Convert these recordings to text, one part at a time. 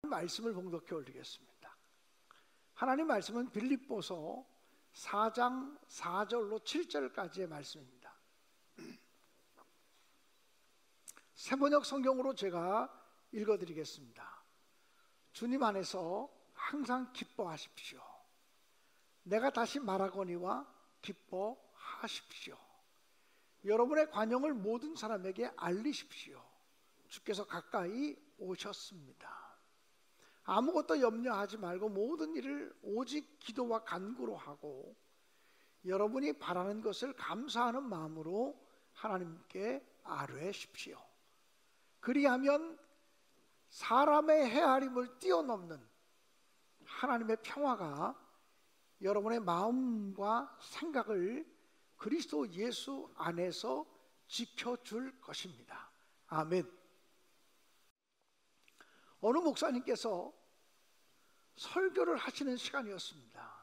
말씀을 봉독해 올리겠습니다. 하나님 말씀은 빌립보서 4장 4절로 7절까지의 말씀입니다. 새번역 성경으로 제가 읽어드리겠습니다. 주님 안에서 항상 기뻐하십시오. 내가 다시 말하거니와 기뻐하십시오. 여러분의 관용을 모든 사람에게 알리십시오. 주께서 가까이 오셨습니다. 아무것도 염려하지 말고 모든 일을 오직 기도와 간구로 하고 여러분이 바라는 것을 감사하는 마음으로 하나님께 아뢰십시오. 그리하면 사람의 헤아림을 뛰어넘는 하나님의 평화가 여러분의 마음과 생각을 그리스도 예수 안에서 지켜줄 것입니다. 아멘. 어느 목사님께서 설교를 하시는 시간이었습니다.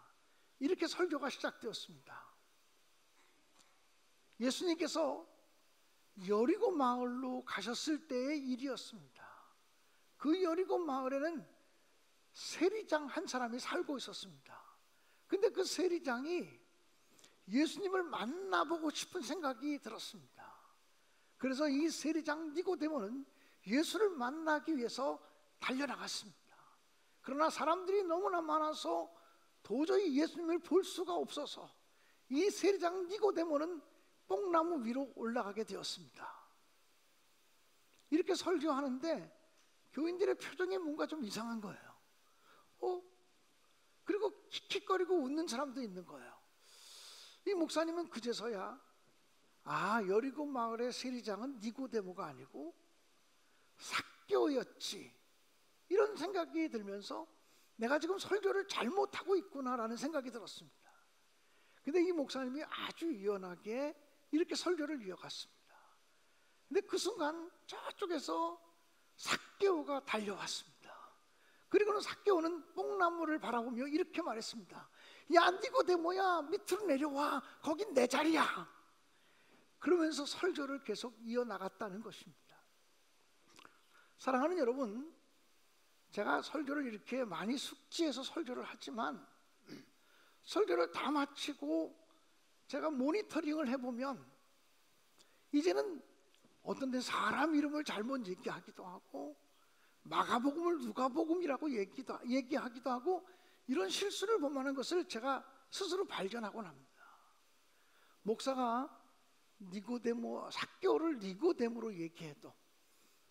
이렇게 설교가 시작되었습니다. 예수님께서 여리고 마을로 가셨을 때의 일이었습니다. 그 여리고 마을에는 세리장 한 사람이 살고 있었습니다. 근데 그 세리장이 예수님을 만나보고 싶은 생각이 들었습니다. 그래서 이 세리장 니고데모는 예수를 만나기 위해서 달려나갔습니다. 그러나 사람들이 너무나 많아서 도저히 예수님을 볼 수가 없어서 이 세리장 니고데모는 뽕나무 위로 올라가게 되었습니다. 이렇게 설교하는데 교인들의 표정이 뭔가 좀 이상한 거예요. 그리고 킥킥거리고 웃는 사람도 있는 거예요. 이 목사님은 그제서야 여리고 마을의 세리장은 니고데모가 아니고 삭개오였지, 이런 생각이 들면서 내가 지금 설교를 잘못하고 있구나라는 생각이 들었습니다. 근데 이 목사님이 아주 유연하게 이렇게 설교를 이어갔습니다. 근데 그 순간 저쪽에서 삭개오가 달려왔습니다. 그리고는 삭개오는 뽕나무를 바라보며 이렇게 말했습니다. 야, 니고데모야, 밑으로 내려와. 거긴 내 자리야. 그러면서 설교를 계속 이어나갔다는 것입니다. 사랑하는 여러분, 제가 설교를 이렇게 많이 숙지해서 설교를 하지만 설교를 다 마치고 제가 모니터링을 해보면 이제는 어떤 데 사람 이름을 잘못 얘기하기도 하고 마가복음을 누가복음이라고 얘기하기도 하고 이런 실수를 범하는 것을 제가 스스로 발견하곤 합니다. 목사가 니고데모, 삭개오를 니고데모로 얘기해도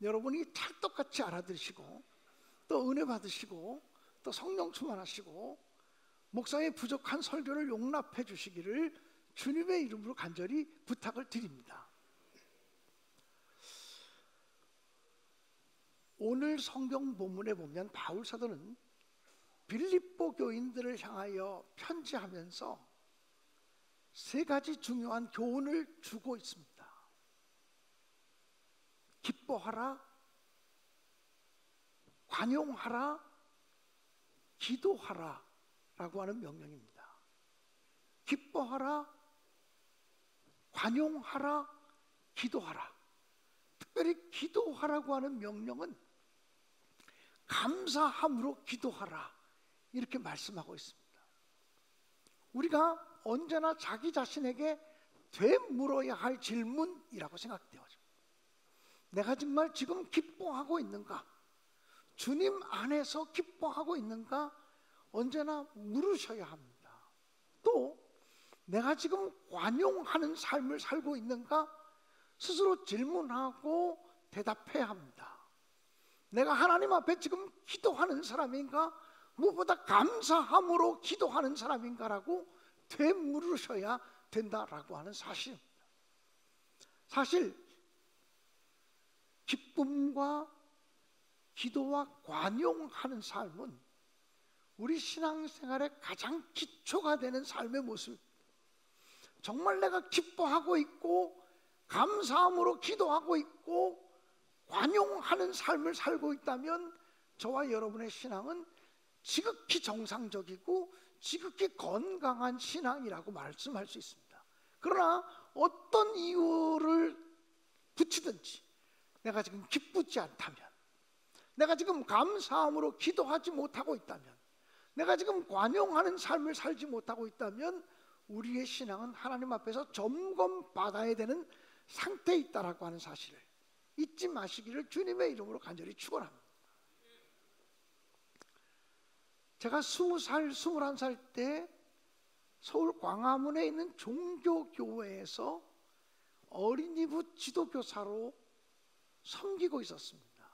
여러분이 찰떡같이 알아들으시고 또 은혜 받으시고 또 성령 충만하시고 목사의 부족한 설교를 용납해 주시기를 주님의 이름으로 간절히 부탁을 드립니다. 오늘 성경 본문에 보면 바울 사도는 빌립보 교인들을 향하여 편지하면서 세 가지 중요한 교훈을 주고 있습니다. 기뻐하라, 관용하라, 기도하라 라고 하는 명령입니다. 기뻐하라, 관용하라, 기도하라. 특별히 기도하라고 하는 명령은 감사함으로 기도하라, 이렇게 말씀하고 있습니다. 우리가 언제나 자기 자신에게 되물어야 할 질문이라고 생각되어져. 내가 정말 지금 기뻐하고 있는가? 주님 안에서 기뻐하고 있는가? 언제나 물으셔야 합니다. 또 내가 지금 관용하는 삶을 살고 있는가? 스스로 질문하고 대답해야 합니다. 내가 하나님 앞에 지금 기도하는 사람인가? 무엇보다 감사함으로 기도하는 사람인가라고 되물으셔야 된다라고 하는 사실입니다. 사실 기쁨과 기도와 관용하는 삶은 우리 신앙생활의 가장 기초가 되는 삶의 모습. 정말 내가 기뻐하고 있고 감사함으로 기도하고 있고 관용하는 삶을 살고 있다면 저와 여러분의 신앙은 지극히 정상적이고 지극히 건강한 신앙이라고 말씀할 수 있습니다. 그러나 어떤 이유를 붙이든지 내가 지금 기쁘지 않다면, 내가 지금 감사함으로 기도하지 못하고 있다면, 내가 지금 관용하는 삶을 살지 못하고 있다면 우리의 신앙은 하나님 앞에서 점검받아야 되는 상태에 있다라고 하는 사실을 잊지 마시기를 주님의 이름으로 간절히 축원합니다. 제가 20살, 21살 때 서울 광화문에 있는 종교교회에서 어린이부 지도교사로 섬기고 있었습니다.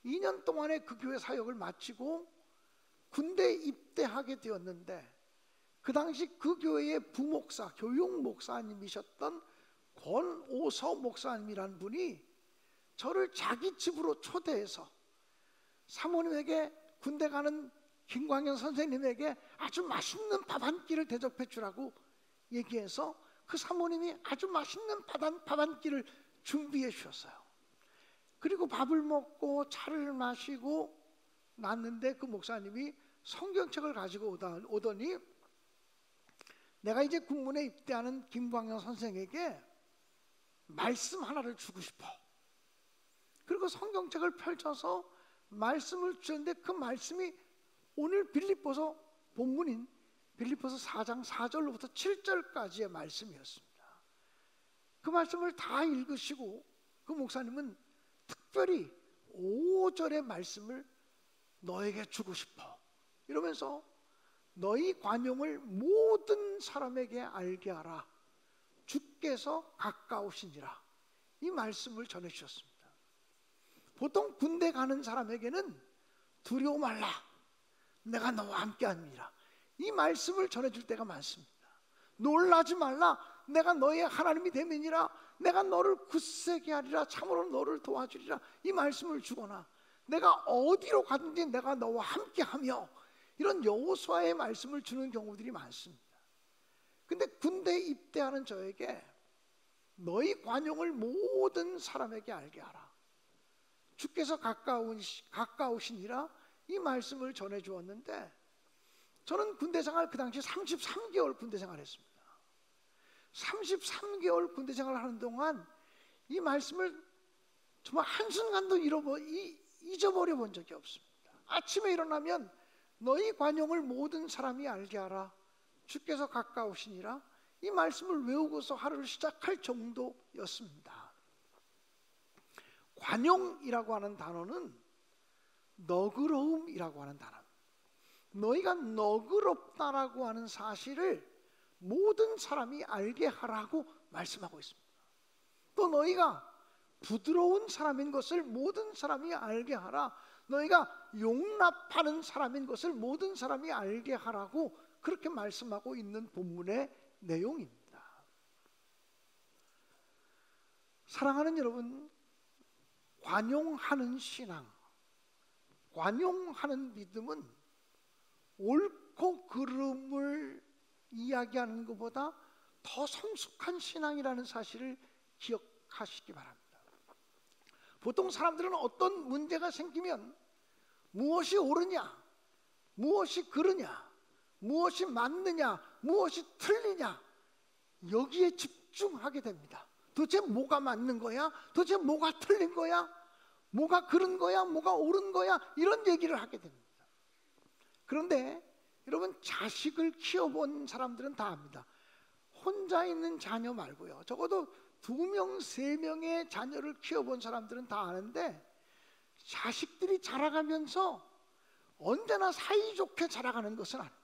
2년 동안의 그 교회 사역을 마치고 군대에 입대하게 되었는데, 그 당시 그 교회의 부목사, 교육 목사님이셨던 권오서 목사님이라는 분이 저를 자기 집으로 초대해서 사모님에게, 군대 가는 김광현 선생님에게 아주 맛있는 밥 한 끼를 대접해 주라고 얘기해서 그 사모님이 아주 맛있는 밥 한 끼를 준비해 주셨어요. 그리고 밥을 먹고 차를 마시고 났는데 그 목사님이 성경책을 가지고 오더니 내가 이제 군문에 입대하는 김광현 선생에게 말씀 하나를 주고 싶어. 그리고 성경책을 펼쳐서 말씀을 주는데 그 말씀이 오늘 빌립보서 본문인 빌립보서 4장 4절로부터 7절까지의 말씀이었습니다. 그 말씀을 다 읽으시고 그 목사님은 특별히 5절의 말씀을 너에게 주고 싶어 이러면서 너희 관용을 모든 사람에게 알게 하라. 주께서 가까우시니라. 이 말씀을 전해주셨습니다. 보통 군대 가는 사람에게는 두려워 말라. 내가 너와 함께하니라. 이 말씀을 전해줄 때가 많습니다. 놀라지 말라. 내가 너의 하나님이 됨이니라. 내가 너를 굳세게 하리라. 참으로 너를 도와주리라. 이 말씀을 주거나 내가 어디로 가든지 내가 너와 함께하며 이런 여호수아의 말씀을 주는 경우들이 많습니다. 근데 군대에 입대하는 저에게 너희 관용을 모든 사람에게 알게 하라. 주께서 가까우시니라. 이 말씀을 전해 주었는데 저는 군대 생활 그 당시 33개월 군대 생활했습니다. 33개월 군대 생활을 하는 동안 이 말씀을 정말 한순간도 잊어버려 본 적이 없습니다. 아침에 일어나면 너희 관용을 모든 사람이 알게 하라. 주께서 가까우시니라. 이 말씀을 외우고서 하루를 시작할 정도였습니다. 관용이라고 하는 단어는 너그러움이라고 하는 단어. 너희가 너그럽다라고 하는 사실을 모든 사람이 알게 하라고 말씀하고 있습니다. 또 너희가 부드러운 사람인 것을 모든 사람이 알게 하라. 너희가 용납하는 사람인 것을 모든 사람이 알게 하라고 그렇게 말씀하고 있는 본문의 내용입니다. 사랑하는 여러분, 관용하는 신앙, 관용하는 믿음은 옳고 그름을 이야기하는 것보다 더 성숙한 신앙이라는 사실을 기억하시기 바랍니다. 보통 사람들은 어떤 문제가 생기면 무엇이 옳으냐, 무엇이 그르냐, 무엇이 맞느냐, 무엇이 틀리냐 여기에 집중하게 됩니다. 도대체 뭐가 맞는 거야? 도대체 뭐가 틀린 거야? 뭐가 그른 거야? 뭐가 옳은 거야? 이런 얘기를 하게 됩니다. 그런데 여러분, 자식을 키워본 사람들은 다 압니다. 혼자 있는 자녀 말고요, 적어도 2명, 3명의 자녀를 키워본 사람들은 다 아는데 자식들이 자라가면서 언제나 사이좋게 자라가는 것은 아니에요.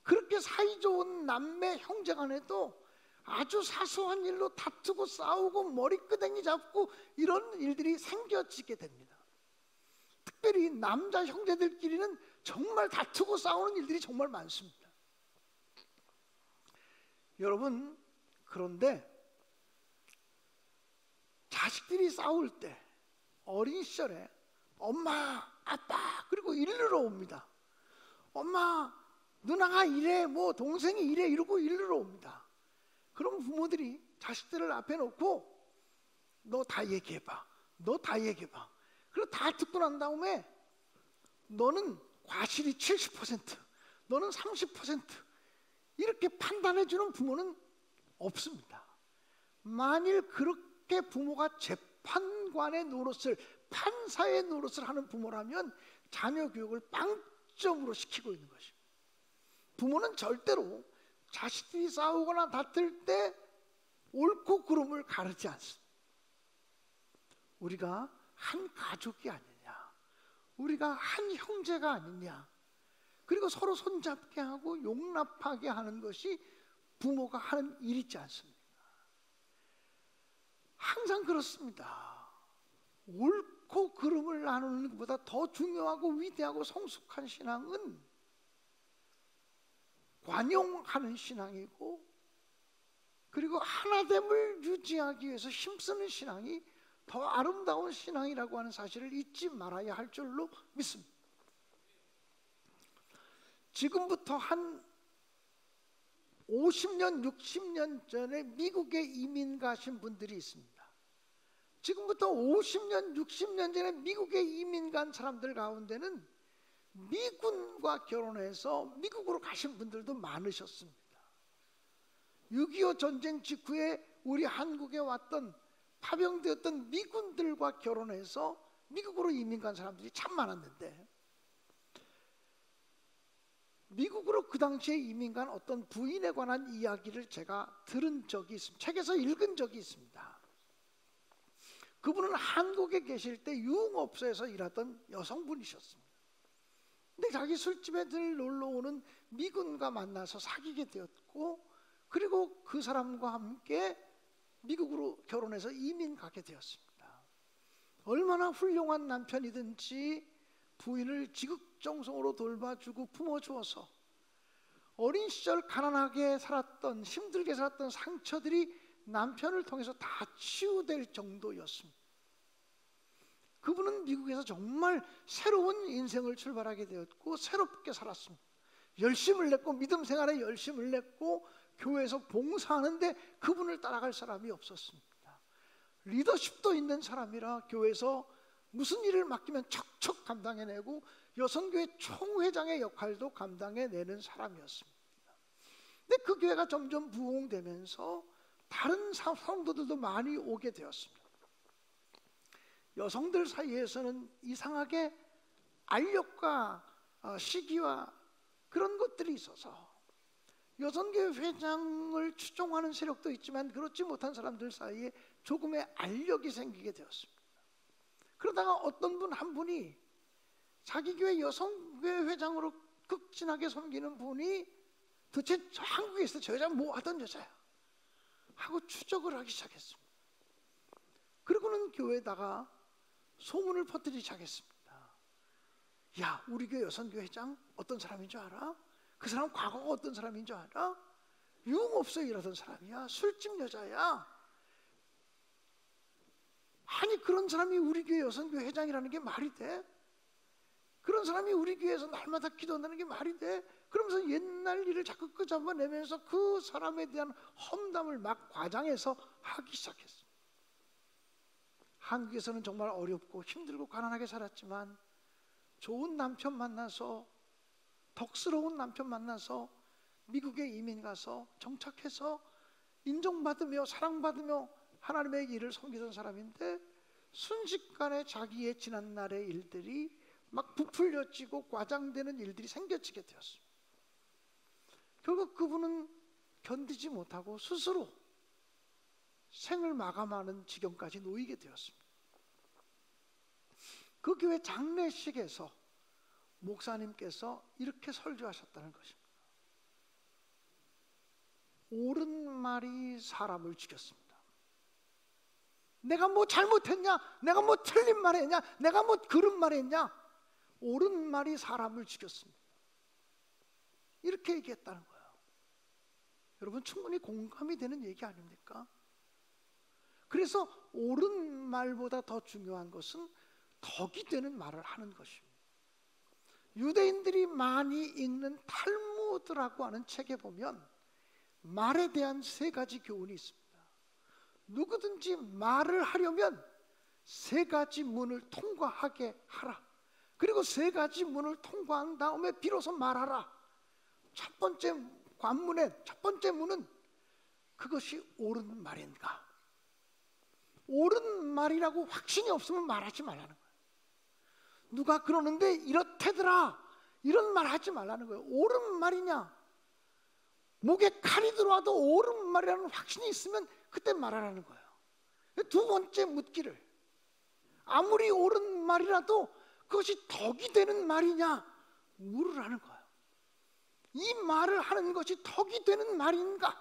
그렇게 사이좋은 남매 형제 간에도 아주 사소한 일로 다투고 싸우고 머리끄댕이 잡고 이런 일들이 생겨지게 됩니다. 특별히 남자 형제들끼리는 정말 다투고 싸우는 일들이 정말 많습니다. 여러분, 그런데 자식들이 싸울 때 어린 시절에 엄마, 아빠 그리고 이르러 옵니다. 엄마, 누나가 이래, 뭐 동생이 이래 이러고 이르러 옵니다. 그럼 부모들이 자식들을 앞에 놓고 너 다 얘기해봐, 너 다 얘기해봐. 그리고 다 듣고 난 다음에 너는 과실이 70%, 너는 30% 이렇게 판단해주는 부모는 없습니다. 만일 그렇게 부모가 재판관의 노릇을 판사의 노릇을 하는 부모라면 자녀 교육을 빵점으로 시키고 있는 것입니다. 부모는 절대로 자식들이 싸우거나 다툴 때 옳고 그름을 가르지 않습니다. 우리가 한 가족이 아니냐, 우리가 한 형제가 아니냐, 그리고 서로 손잡게 하고 용납하게 하는 것이 부모가 하는 일이지 않습니까? 항상 그렇습니다. 옳고 그름을 나누는 것보다 더 중요하고 위대하고 성숙한 신앙은 관용하는 신앙이고, 그리고 하나됨을 유지하기 위해서 힘쓰는 신앙이 더 아름다운 신앙이라고 하는 사실을 잊지 말아야 할 줄로 믿습니다. 지금부터 한 50년, 60년 전에 미국에 이민 가신 분들이 있습니다. 지금부터 50년, 60년 전에 미국에 이민 간 사람들 가운데는 미군과 결혼해서 미국으로 가신 분들도 많으셨습니다. 6.25 전쟁 직후에 우리 한국에 왔던 파병되었던 미군들과 결혼해서 미국으로 이민 간 사람들이 참 많았는데, 미국으로 그 당시에 이민 간 어떤 부인에 관한 이야기를 제가 들은 적이 있습니다. 책에서 읽은 적이 있습니다. 그분은 한국에 계실 때 유흥업소에서 일하던 여성분이셨습니다. 근데 자기 술집에 늘 놀러 오는 미군과 만나서 사귀게 되었고, 그리고 그 사람과 함께 미국으로 결혼해서 이민 가게 되었습니다. 얼마나 훌륭한 남편이든지 부인을 지극정성으로 돌봐주고 품어주어서 어린 시절 가난하게 살았던, 힘들게 살았던 상처들이 남편을 통해서 다 치유될 정도였습니다. 그분은 미국에서 정말 새로운 인생을 출발하게 되었고 새롭게 살았습니다. 열심을 냈고 믿음 생활에 열심을 냈고 교회에서 봉사하는데 그분을 따라갈 사람이 없었습니다. 리더십도 있는 사람이라 교회에서 무슨 일을 맡기면 척척 감당해내고 여성교회 총회장의 역할도 감당해내는 사람이었습니다. 근데 그 교회가 점점 부흥되면서 다른 성도들도 많이 오게 되었습니다. 여성들 사이에서는 이상하게 알력과 시기와 그런 것들이 있어서 여성교회 회장을 추종하는 세력도 있지만 그렇지 못한 사람들 사이에 조금의 알력이 생기게 되었습니다. 그러다가 어떤 분 한 분이 자기 교회 여성교회 회장으로 극진하게 섬기는 분이 도대체 한국에서 저 여자 뭐 하던 여자야 하고 추적을 하기 시작했습니다. 그리고는 교회에다가 소문을 퍼뜨리기 시작했습니다. 야, 우리 교회 여성교회 회장 어떤 사람인 줄 알아? 그 사람 과거가 어떤 사람인 줄 알아? 유흥업소에 일하던 사람이야. 술집 여자야. 아니 그런 사람이 우리 교회 여성교회 회장이라는 게 말이 돼? 그런 사람이 우리 교회에서 날마다 기도한다는 게 말이 돼? 그러면서 옛날 일을 자꾸 끄집어내면서 그 사람에 대한 험담을 막 과장해서 하기 시작했어. 한국에서는 정말 어렵고 힘들고 가난하게 살았지만 좋은 남편 만나서, 덕스러운 남편 만나서 미국에 이민 가서 정착해서 인정받으며 사랑받으며 하나님의 일을 섬기던 사람인데 순식간에 자기의 지난날의 일들이 막 부풀려지고 과장되는 일들이 생겨지게 되었습니다. 결국 그분은 견디지 못하고 스스로 생을 마감하는 지경까지 놓이게 되었습니다. 그 교회 장례식에서 목사님께서 이렇게 설교하셨다는 것입니다. 옳은 말이 사람을 죽였습니다. 내가 뭐 잘못했냐? 내가 뭐 틀린 말 했냐? 내가 뭐 그런 말 했냐? 옳은 말이 사람을 죽였습니다. 이렇게 얘기했다는 거예요. 여러분 충분히 공감이 되는 얘기 아닙니까? 그래서 옳은 말보다 더 중요한 것은 덕이 되는 말을 하는 것입니다. 유대인들이 많이 읽는 탈무드라고 하는 책에 보면 말에 대한 3가지 교훈이 있습니다. 누구든지 말을 하려면 3가지 문을 통과하게 하라. 그리고 3가지 문을 통과한 다음에 비로소 말하라. 첫 번째 관문의 첫 번째 문은 그것이 옳은 말인가? 옳은 말이라고 확신이 없으면 말하지 말라는 거예요. 누가 그러는데 이렇대더라, 이런 말 하지 말라는 거예요. 옳은 말이냐? 목에 칼이 들어와도 옳은 말이라는 확신이 있으면 그때 말하라는 거예요. 두 번째 묻기를, 아무리 옳은 말이라도 그것이 덕이 되는 말이냐 물으라는 거예요. 이 말을 하는 것이 덕이 되는 말인가?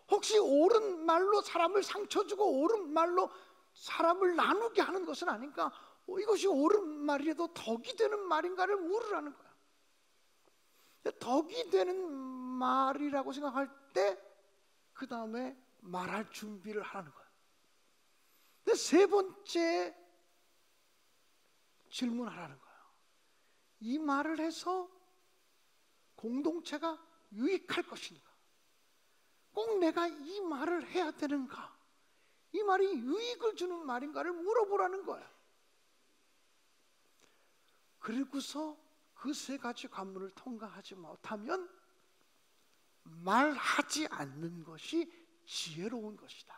혹시 옳은 말로 사람을 상처 주고 옳은 말로 사람을 나누게 하는 것은 아닌가? 이것이 옳은 말이라도 덕이 되는 말인가를 물으라는 거예요. 덕이 되는 말이라고 생각할 때 그 다음에 말할 준비를 하라는 거예요. 근데 세 번째 질문하라는 거예요. 이 말을 해서 공동체가 유익할 것인가? 꼭 내가 이 말을 해야 되는가? 이 말이 유익을 주는 말인가를 물어보라는 거예요. 그리고서 그 세 가지 관문을 통과하지 못하면 말하지 않는 것이 지혜로운 것이다.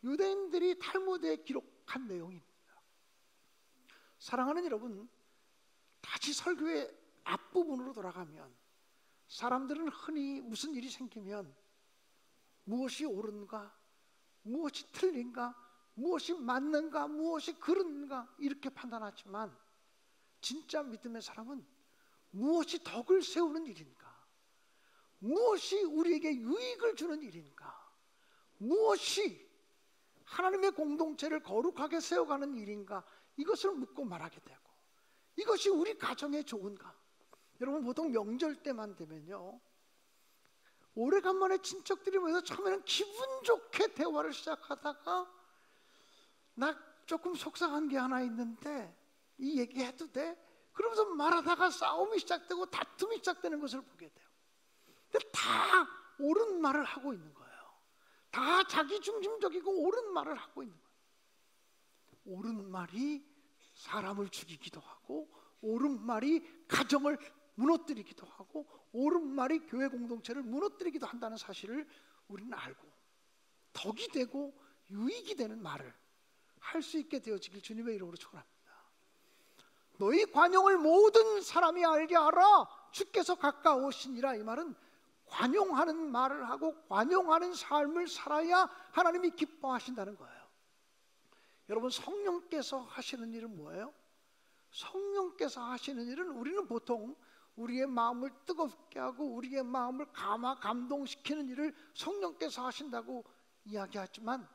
유대인들이 탈무드에 기록한 내용입니다. 사랑하는 여러분, 다시 설교의 앞부분으로 돌아가면 사람들은 흔히 무슨 일이 생기면 무엇이 옳은가, 무엇이 틀린가, 무엇이 맞는가, 무엇이 그른가 이렇게 판단하지만 진짜 믿음의 사람은 무엇이 덕을 세우는 일인가, 무엇이 우리에게 유익을 주는 일인가, 무엇이 하나님의 공동체를 거룩하게 세워가는 일인가, 이것을 묻고 말하게 되고, 이것이 우리 가정에 좋은가. 여러분, 보통 명절 때만 되면요, 오래간만에 친척들이 모여서 처음에는 기분 좋게 대화를 시작하다가 나 조금 속상한 게 하나 있는데 이 얘기해도 돼? 그러면서 말하다가 싸움이 시작되고 다툼이 시작되는 것을 보게 돼요. 근데 다 옳은 말을 하고 있는 거예요. 다 자기 중심적이고 옳은 말을 하고 있는 거예요. 옳은 말이 사람을 죽이기도 하고, 옳은 말이 가정을 무너뜨리기도 하고, 옳은 말이 교회 공동체를 무너뜨리기도 한다는 사실을 우리는 알고, 덕이 되고 유익이 되는 말을 할 수 있게 되어지길 주님의 이름으로 축원합니다. 너희 관용을 모든 사람이 알게 하라, 주께서 가까우시니라. 이 말은 관용하는 말을 하고 관용하는 삶을 살아야 하나님이 기뻐하신다는 거예요. 여러분, 성령께서 하시는 일은 뭐예요? 성령께서 하시는 일은 우리는 보통 우리의 마음을 뜨겁게 하고 우리의 마음을 감동시키는 일을 성령께서 하신다고 이야기하지만,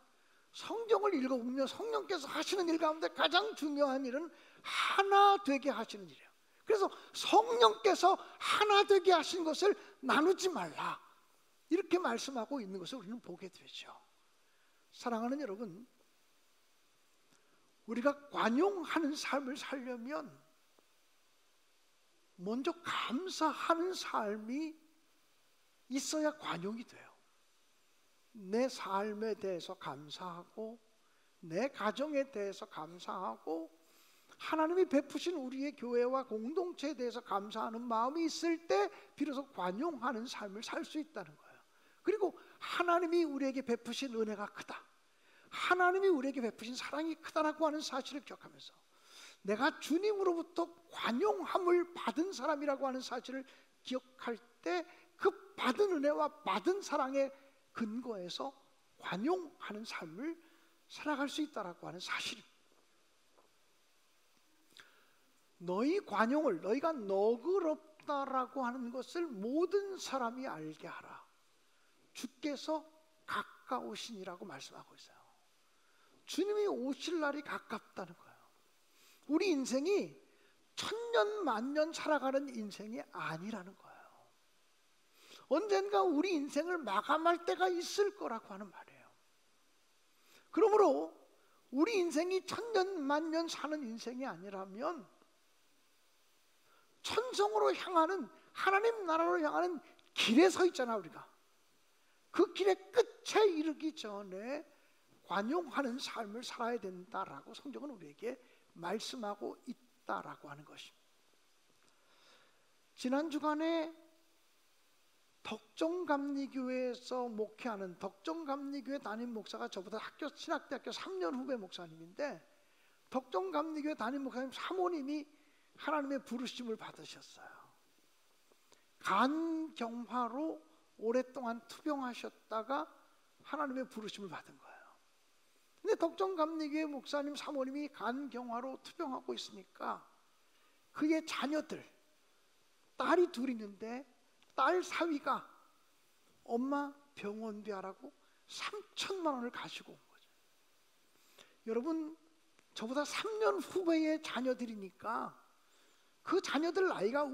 성경을 읽어보면 성령께서 하시는 일 가운데 가장 중요한 일은 하나 되게 하시는 일이에요. 그래서 성령께서 하나 되게 하신 것을 나누지 말라, 이렇게 말씀하고 있는 것을 우리는 보게 되죠. 사랑하는 여러분, 우리가 관용하는 삶을 살려면 먼저 감사하는 삶이 있어야 관용이 돼요. 내 삶에 대해서 감사하고, 내 가정에 대해서 감사하고, 하나님이 베푸신 우리의 교회와 공동체에 대해서 감사하는 마음이 있을 때 비로소 관용하는 삶을 살 수 있다는 거예요. 그리고 하나님이 우리에게 베푸신 은혜가 크다, 하나님이 우리에게 베푸신 사랑이 크다라고 하는 사실을 기억하면서 내가 주님으로부터 관용함을 받은 사람이라고 하는 사실을 기억할 때 그 받은 은혜와 받은 사랑의 근거에서 관용하는 삶을 살아갈 수 있다라고 하는 사실입니다. 너희 관용을, 너희가 너그럽다라고 하는 것을 모든 사람이 알게 하라, 주께서 가까우시니라고 말씀하고 있어요. 주님이 오실 날이 가깝다는 거예요. 우리 인생이 천년 만년 살아가는 인생이 아니라는 거예요. 언젠가 우리 인생을 마감할 때가 있을 거라고 하는 말이에요. 그러므로 우리 인생이 천년 만년 사는 인생이 아니라면 천성으로 향하는, 하나님 나라로 향하는 길에 서 있잖아. 우리가 그 길의 끝에 이르기 전에 관용하는 삶을 살아야 된다라고 성경은 우리에게 말씀하고 있다라고 하는 것입니다. 지난 주간에 덕정감리교회에서 목회하는 덕정감리교회 담임 목사가 저보다 신학대학교 3년 후배 목사님인데, 덕정감리교회 담임 목사님 사모님이 하나님의 부르심을 받으셨어요. 간경화로 오랫동안 투병하셨다가 하나님의 부르심을 받은 거예요. 근데 덕정감리교회 목사님 사모님이 간경화로 투병하고 있으니까 그의 자녀들, 딸이 둘 있는데 딸 사위가 엄마 병원비 하라고 3천만 원을 가지고 온 거죠. 여러분, 저보다 3년 후배의 자녀들이니까 그 자녀들 나이가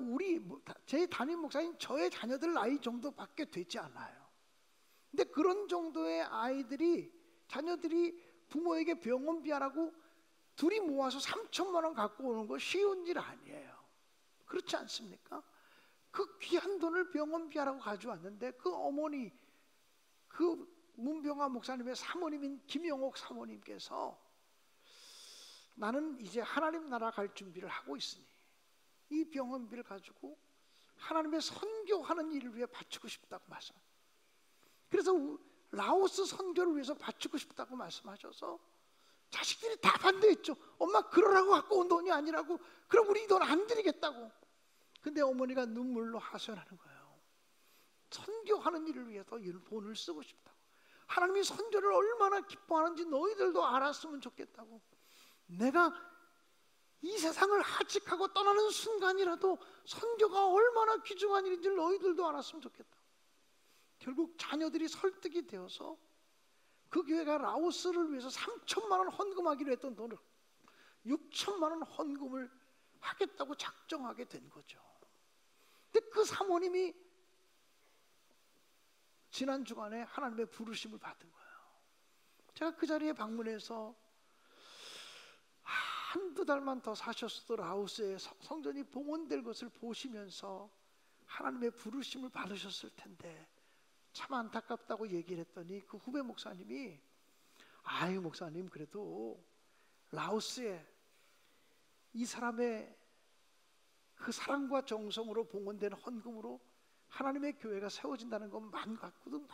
제 담임 목사님 저의 자녀들 나이 정도밖에 되지 않아요. 근데 그런 정도의 자녀들이 부모에게 병원비 하라고 둘이 모아서 3천만 원 갖고 오는 거 쉬운 일 아니에요. 그렇지 않습니까? 그 귀한 돈을 병원비 하라고 가져왔는데 그 어머니, 그 문병화 목사님의 사모님인 김영옥 사모님께서 나는 이제 하나님 나라 갈 준비를 하고 있으니 이 병원비를 가지고 하나님의 선교하는 일을 위해 바치고 싶다고 말씀. 그래서 라오스 선교를 위해서 바치고 싶다고 말씀하셔서 자식들이 다 반대했죠. 엄마 그러라고 갖고 온 돈이 아니라고. 그럼 우리 이 돈 안 드리겠다고. 근데 어머니가 눈물로 하소연하는 거예요. 선교하는 일을 위해서 이 돈을 쓰고 싶다고. 하나님이 선교를 얼마나 기뻐하는지 너희들도 알았으면 좋겠다고. 내가 이 세상을 하직하고 떠나는 순간이라도 선교가 얼마나 귀중한 일인지 너희들도 알았으면 좋겠다. 결국 자녀들이 설득이 되어서 그 교회가 라오스를 위해서 3천만 원 헌금하기로 했던 돈을 6천만 원 헌금을 하겠다고 작정하게 된 거죠. 근데 그 사모님이 지난 주간에 하나님의 부르심을 받은 거예요. 제가 그 자리에 방문해서 한두 달만 더 사셨어도 라오스의 성전이 봉헌될 것을 보시면서 하나님의 부르심을 받으셨을 텐데 참 안타깝다고 얘기를 했더니 그 후배 목사님이 아유 목사님 그래도 라오스에 이 사람의 그 사랑과 정성으로 봉헌된 헌금으로 하나님의 교회가 세워진다는 것만 갖고도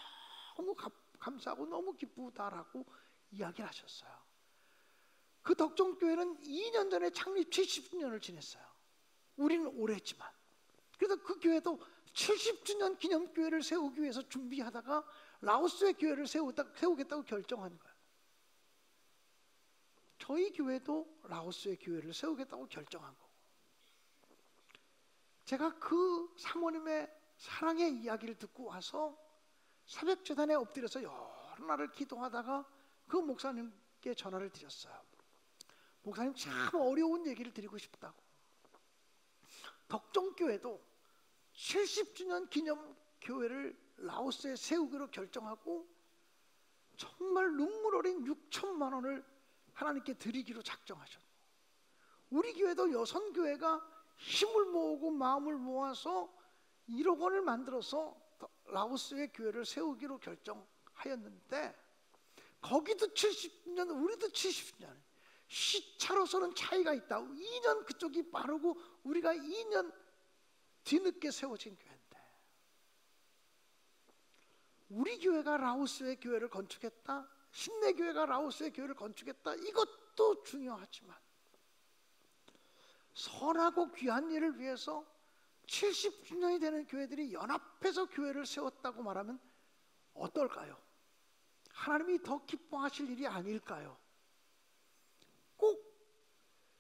너무 감사하고 너무 기쁘다라고 이야기를 하셨어요. 그 덕정교회는 2년 전에 창립 70주년을 지냈어요. 우리는 오래지만. 그래서 그 교회도 70주년 기념교회를 세우기 위해서 준비하다가 라오스의 교회를 세우겠다고 결정한 거예요. 저희 교회도 라오스의 교회를 세우겠다고 결정한 거고. 제가 그 사모님의 사랑의 이야기를 듣고 와서 새벽제단에 엎드려서 여러 날을 기도하다가 그 목사님께 전화를 드렸어요. 목사님 참 어려운 얘기를 드리고 싶다고. 덕정교회도 70주년 기념 교회를 라오스에 세우기로 결정하고 정말 눈물 어린 6천만 원을 하나님께 드리기로 작정하셨고, 우리 교회도 여선교회가 힘을 모으고 마음을 모아서 1억 원을 만들어서 라오스의 교회를 세우기로 결정하였는데 거기도 70주년 우리도 70주년 시차로서는 차이가 있다. 2년 그쪽이 빠르고 우리가 2년 뒤늦게 세워진 교회인데 우리 교회가 라오스의 교회를 건축했다, 신내교회가 라오스의 교회를 건축했다, 이것도 중요하지만 선하고 귀한 일을 위해서 70주년이 되는 교회들이 연합해서 교회를 세웠다고 말하면 어떨까요? 하나님이 더 기뻐하실 일이 아닐까요? 꼭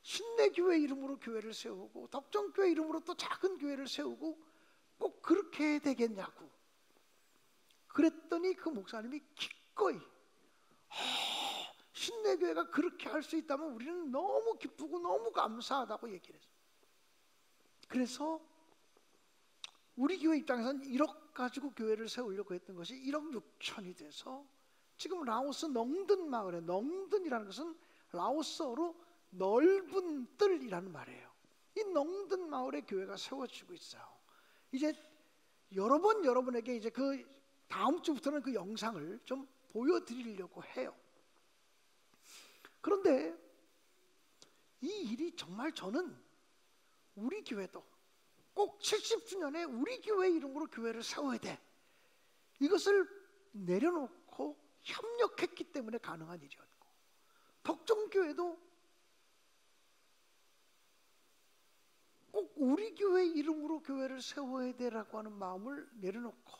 신내교회 이름으로 교회를 세우고 덕정교회 이름으로 또 작은 교회를 세우고 꼭 그렇게 해야 되겠냐고 그랬더니 그 목사님이 기꺼이 신내교회가 그렇게 할 수 있다면 우리는 너무 기쁘고 너무 감사하다고 얘기를 했어요. 그래서 우리 교회 입장에서는 1억 가지고 교회를 세우려고 했던 것이 1억 6천이 돼서 지금 라오스 넝든 마을에, 넝든이라는 것은 라오스어로 넓은 뜰이라는 말이에요. 이 넝든 마을에 교회가 세워지고 있어요. 이제 여러분에게 이제 그 다음 주부터는 그 영상을 좀 보여드리려고 해요. 그런데 이 일이 정말 저는 우리 교회도 꼭 70주년에 우리 교회 이름으로 교회를 세워야 돼, 이것을 내려놓고 협력했기 때문에 가능한 일이었고, 덕정교회도 우리 교회 이름으로 교회를 세워야 되라고 하는 마음을 내려놓고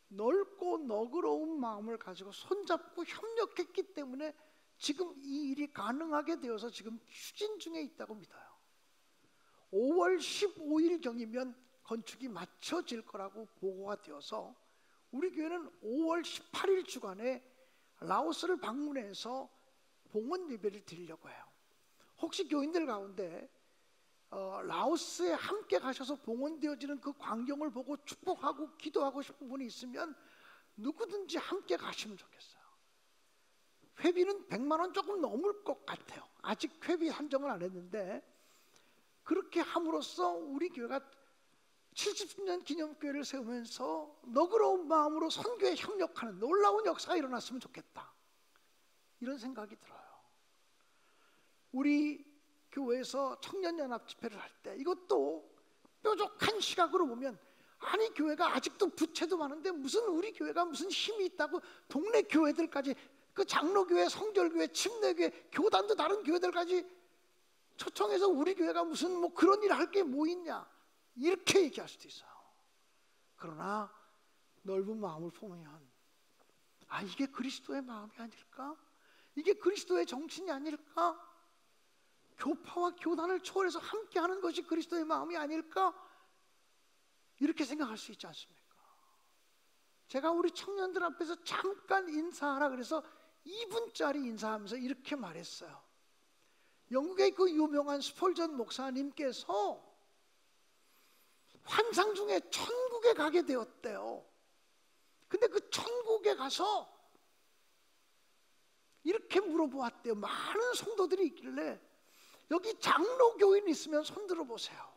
넓고 너그러운 마음을 가지고 손잡고 협력했기 때문에 지금 이 일이 가능하게 되어서 지금 추진 중에 있다고 믿어요. 5월 15일경이면 건축이 마쳐질 거라고 보고가 되어서 우리 교회는 5월 18일 주간에 라오스를 방문해서 봉헌 예배를 드리려고 해요. 혹시 교인들 가운데 라오스에 함께 가셔서 봉헌되어지는 그 광경을 보고 축복하고 기도하고 싶은 분이 있으면 누구든지 함께 가시면 좋겠어요. 회비는 100만 원 조금 넘을 것 같아요. 아직 회비 한정을 안 했는데 그렇게 함으로써 우리 교회가 70주년 기념교회를 세우면서 너그러운 마음으로 선교에 협력하는 놀라운 역사가 일어났으면 좋겠다, 이런 생각이 들어요. 우리 교회에서 청년연합 집회를 할 때 이것도 뾰족한 시각으로 보면, 아니 교회가 아직도 부채도 많은데 무슨 우리 교회가 무슨 힘이 있다고 동네 교회들까지, 그 장로교회, 성결교회, 침례교회, 교단도 다른 교회들까지 초청해서 우리 교회가 무슨 뭐 그런 일 할 게 뭐 있냐, 이렇게 얘기할 수도 있어요. 그러나 넓은 마음을 보면 아, 이게 그리스도의 마음이 아닐까? 이게 그리스도의 정신이 아닐까? 교파와 교단을 초월해서 함께하는 것이 그리스도의 마음이 아닐까? 이렇게 생각할 수 있지 않습니까? 제가 우리 청년들 앞에서 잠깐 인사하라 그래서 2분짜리 인사하면서 이렇게 말했어요. 영국의 그 유명한 스폴전 목사님께서 환상 중에 천국에 가게 되었대요. 근데 그 천국에 가서 이렇게 물어보았대요. 많은 성도들이 있길래 여기 장로교인 있으면 손 들어보세요.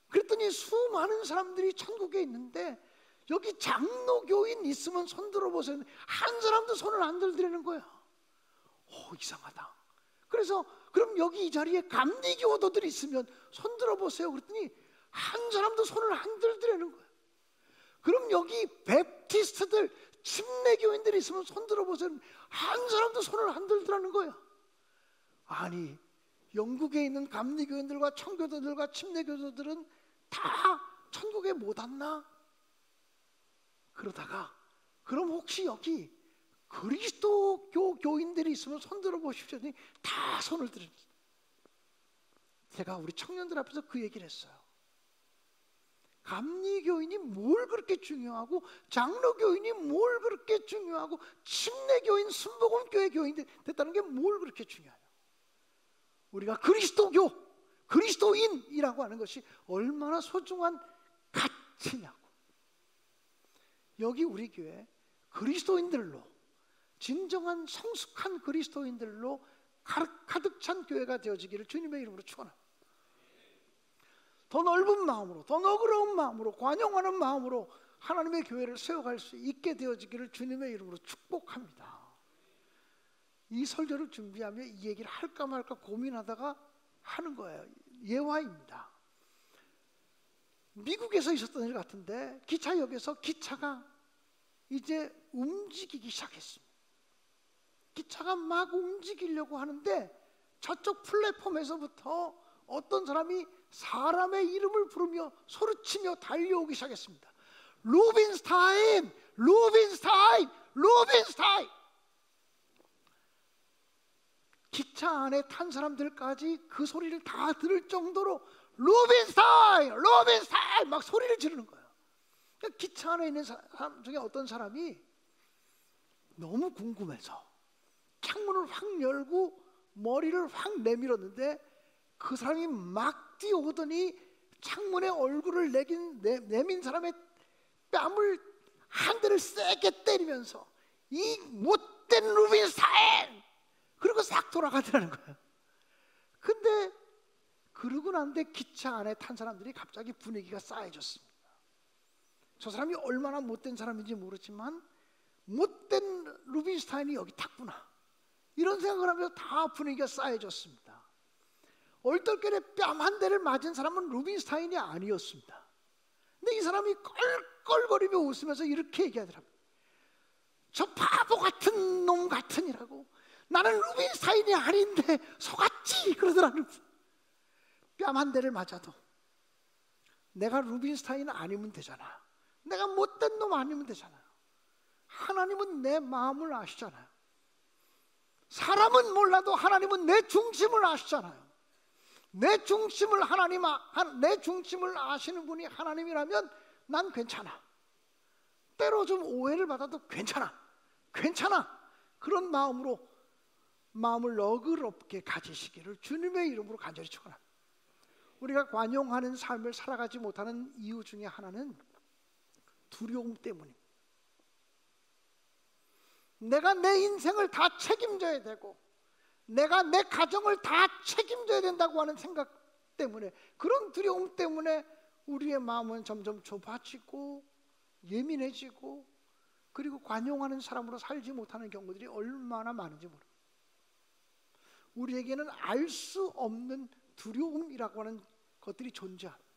그랬더니 수많은 사람들이 천국에 있는데 여기 장로교인 있으면 손 들어보세요. 한 사람도 손을 안 들더라는 거야. 오, 이상하다. 그래서 그럼 여기 이 자리에 감리교도들이 있으면 손 들어보세요. 그랬더니 한 사람도 손을 안 들더라는 거야. 그럼 여기 베프티스트들, 침례교인들이 있으면 손 들어보세요. 한 사람도 손을 안 들더라는 거야. 아니, 영국에 있는 감리교인들과 청교도들과 침례교도들은 다 천국에 못 왔나? 그러다가 그럼 혹시 여기 그리스도교 교인들이 있으면 손 들어보십시오. 다 손을 들었어요. 제가 우리 청년들 앞에서 그 얘기를 했어요. 감리교인이 뭘 그렇게 중요하고, 장로교인이 뭘 그렇게 중요하고, 침례교인, 순복음교회 교인들 됐다는 게 뭘 그렇게 중요하냐? 우리가 그리스도교, 그리스도인이라고 하는 것이 얼마나 소중한 가치냐고. 여기 우리 교회 그리스도인들로, 진정한 성숙한 그리스도인들로 가득 찬 교회가 되어지기를 주님의 이름으로 축원합니다. 더 넓은 마음으로, 더 너그러운 마음으로, 관용하는 마음으로 하나님의 교회를 세워갈 수 있게 되어지기를 주님의 이름으로 축복합니다. 이 설교를 준비하며 이 얘기를 할까 말까 고민하다가 하는 거예요. 예화입니다. 미국에서 있었던 일 같은데 기차역에서 기차가 이제 움직이기 시작했습니다. 기차가 막 움직이려고 하는데 저쪽 플랫폼에서부터 어떤 사람이 사람의 이름을 부르며 소리치며 달려오기 시작했습니다. 루빈스타인! 루빈스타인! 루빈스타인! 기차 안에 탄 사람들까지 그 소리를 다 들을 정도로 루빈스타인! 루빈스타인! 막 소리를 지르는 거예요. 기차 안에 있는 사람 중에 어떤 사람이 너무 궁금해서 창문을 확 열고 머리를 확 내밀었는데 그 사람이 막 뛰어오더니 창문에 얼굴을 내민 사람의 뺨을 한 대를 세게 때리면서 이 못된 루빈스타인! 그리고 싹 돌아가더라는 거예요. 근데 그러고 난 뒤에 기차 안에 탄 사람들이 갑자기 분위기가 싸해졌습니다. 저 사람이 얼마나 못된 사람인지 모르지만 못된 루빈스타인이 여기 탔구나, 이런 생각을 하면서 다 분위기가 싸해졌습니다. 얼떨결에 뺨 한 대를 맞은 사람은 루빈스타인이 아니었습니다. 근데 이 사람이 껄껄거리며 웃으면서 이렇게 얘기하더라고요. 저 바보 같은 놈 같으니라고. 나는 루빈스타인이 아닌데 속았지, 그러더라고요. 뺨 한 대를 맞아도 내가 루빈스타인 아니면 되잖아. 내가 못된 놈 아니면 되잖아요. 하나님은 내 마음을 아시잖아요. 사람은 몰라도 하나님은 내 중심을 아시잖아요. 내 중심을 내 중심을 아시는 분이 하나님이라면 난 괜찮아. 때로 좀 오해를 받아도 괜찮아. 그런 마음으로 마음을 너그럽게 가지시기를 주님의 이름으로 간절히 축원합니다. 우리가 관용하는 삶을 살아가지 못하는 이유 중에 하나는 두려움 때문입니다. 내가 내 인생을 다 책임져야 되고 내가 내 가정을 다 책임져야 된다고 하는 생각 때문에, 그런 두려움 때문에 우리의 마음은 점점 좁아지고 예민해지고, 그리고 관용하는 사람으로 살지 못하는 경우들이 얼마나 많은지 모릅니다. 우리에게는 알 수 없는 두려움이라고 하는 것들이 존재합니다.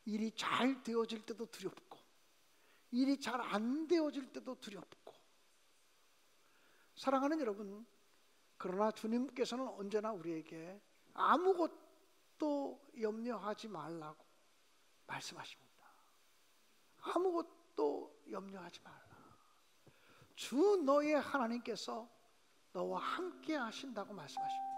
일이 잘 되어질 때도 두렵고, 일이 잘 안 되어질 때도 두렵고. 사랑하는 여러분, 그러나 주님께서는 언제나 우리에게 아무것도 염려하지 말라고 말씀하십니다. 아무것도 염려하지 말라. 주 너의 하나님께서 너와 함께 하신다고 말씀하십니다.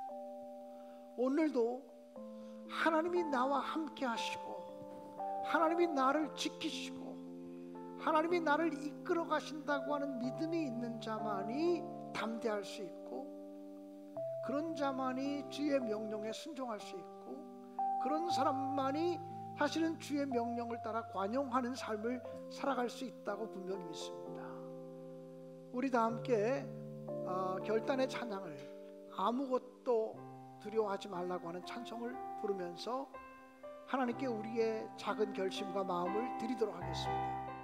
오늘도 하나님이 나와 함께 하시고 하나님이 나를 지키시고 하나님이 나를 이끌어 가신다고 하는 믿음이 있는 자만이 담대할 수 있고, 그런 자만이 주의 명령에 순종할 수 있고, 그런 사람만이 사실은 주의 명령을 따라 관용하는 삶을 살아갈 수 있다고 분명히 믿습니다. 우리 다 함께 결단의 찬양을, 아무것도 두려워하지 말라고 하는 찬송을 부르면서 하나님께 우리의 작은 결심과 마음을 드리도록 하겠습니다.